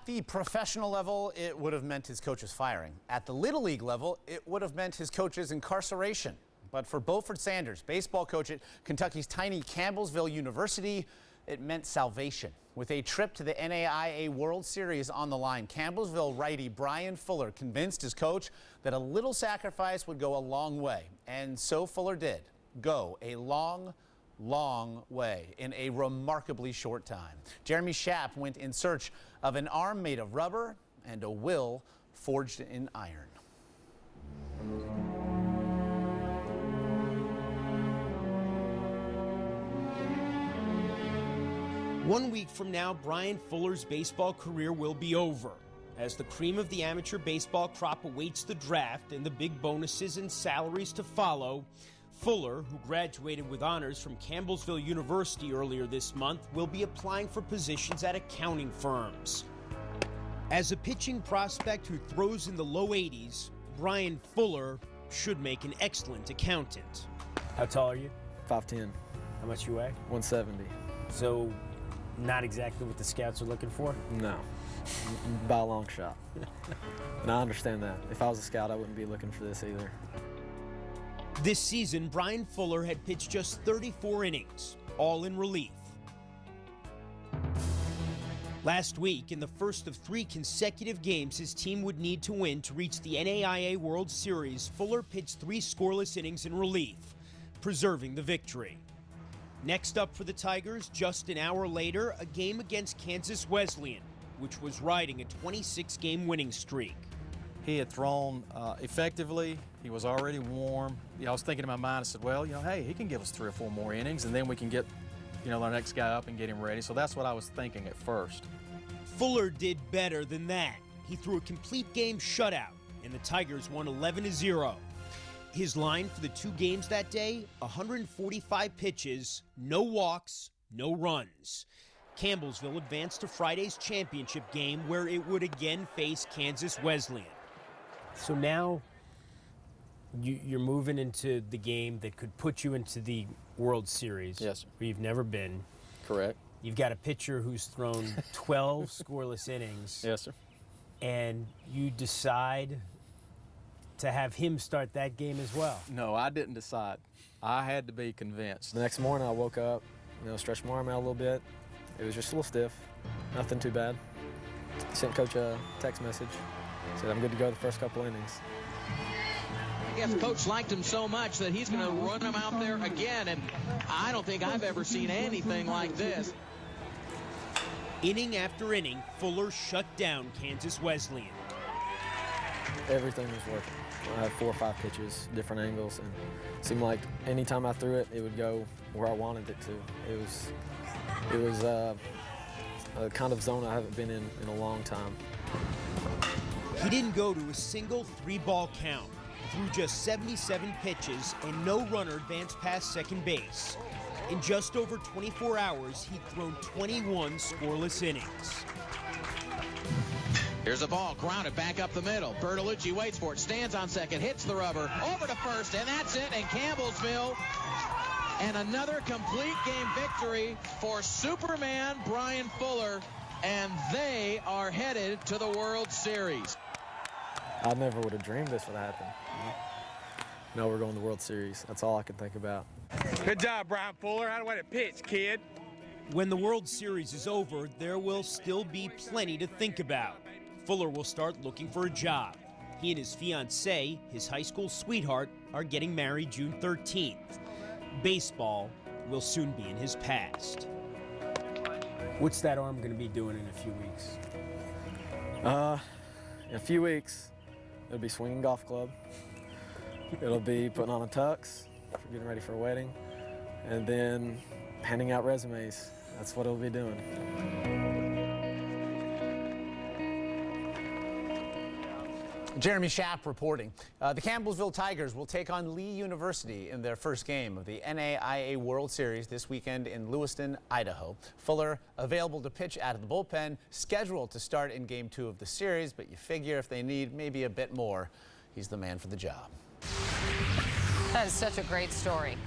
At the professional level, it would have meant his coach's firing. At the Little League level, it would have meant his coach's incarceration. But for Beaufort Sanders, baseball coach at Kentucky's tiny Campbellsville University, it meant salvation. With a trip to the NAIA World Series on the line, Campbellsville righty Bryan Fuller convinced his coach that a little sacrifice would go a long way. And so Fuller did go a long way in a remarkably short time. Jeremy Schaap went in search of an arm made of rubber and a will forged in iron. One week from now, Bryan Fuller's baseball career will be over. As the cream of the amateur baseball crop awaits the draft and the big bonuses and salaries to follow, Fuller, who graduated with honors from Campbellsville University earlier this month, will be applying for positions at accounting firms. As a pitching prospect who throws in the low 80s, Bryan Fuller should make an excellent accountant. How tall are you? 5'10". How much you weigh? 170. So, not exactly what the scouts are looking for? No, by a long shot. And I understand that. If I was a scout, I wouldn't be looking for this either. This season, Bryan Fuller had pitched just 34 innings, all in relief. Last week, in the first of 3 consecutive games his team would need to win to reach the NAIA World Series, Fuller pitched 3 scoreless innings in relief, preserving the victory. Next up for the Tigers, just an hour later, a game against Kansas Wesleyan, which was riding a 26-game winning streak. He had thrown effectively. He was already warm. I was thinking in my mind, I said, well, hey, he can give us 3 or 4 more innings, and then we can get, our next guy up and get him ready. So that's what I was thinking at first. Fuller did better than that. He threw a complete game shutout, and the Tigers won 11-0. His line for the 2 games that day, 145 pitches, no walks, no runs. Campbellsville advanced to Friday's championship game where it would again face Kansas Wesleyan. So now you're moving into the game that could put you into the World Series. Yes, sir. Where you've never been. Correct. You've got a pitcher who's thrown 12 scoreless innings. Yes, sir. And you decide to have him start that game as well. No, I didn't decide. I had to be convinced. The next morning I woke up, stretched my arm out a little bit. It was just a little stiff, nothing too bad. Sent Coach a text message, said I'm good to go the first couple innings. I guess Coach liked him so much that he's going to run him out there again, and I don't think I've ever seen anything like this. Inning after inning, Fuller shut down Kansas Wesleyan. Everything was working. I had 4 or 5 pitches, different angles, and it seemed like any time I threw it, it would go where I wanted it to. It was a kind of zone I haven't been in a long time. He didn't go to a single 3-ball count, threw just 77 pitches, and no runner advanced past second base. In just over 24 hours, he'd thrown 21 scoreless innings. Here's a ball, grounded back up the middle. Bertolucci waits for it, stands on second, hits the rubber, over to first, and that's it, and Campbellsville. And another complete game victory for Superman Bryan Fuller, and they are headed to the World Series. I never would have dreamed this would happen. No, we're going to the World Series. That's all I could think about. Good job, Bryan Fuller. How to pitch, kid. When the World Series is over, there will still be plenty to think about. Fuller will start looking for a job. He and his fiancée, his high school sweetheart, are getting married June 13th. Baseball will soon be in his past. What's that arm going to be doing in a few weeks? In a few weeks, it'll be swinging golf club. It'll be putting on a tux, getting ready for a wedding, and then handing out resumes. That's what it'll be doing. Jeremy Schaap reporting. The Campbellsville Tigers will take on Lee University in their first game of the NAIA World Series this weekend in Lewiston, Idaho. Fuller available to pitch out of the bullpen, scheduled to start in Game 2 of the series, but you figure if they need maybe a bit more, he's the man for the job. That is such a great story.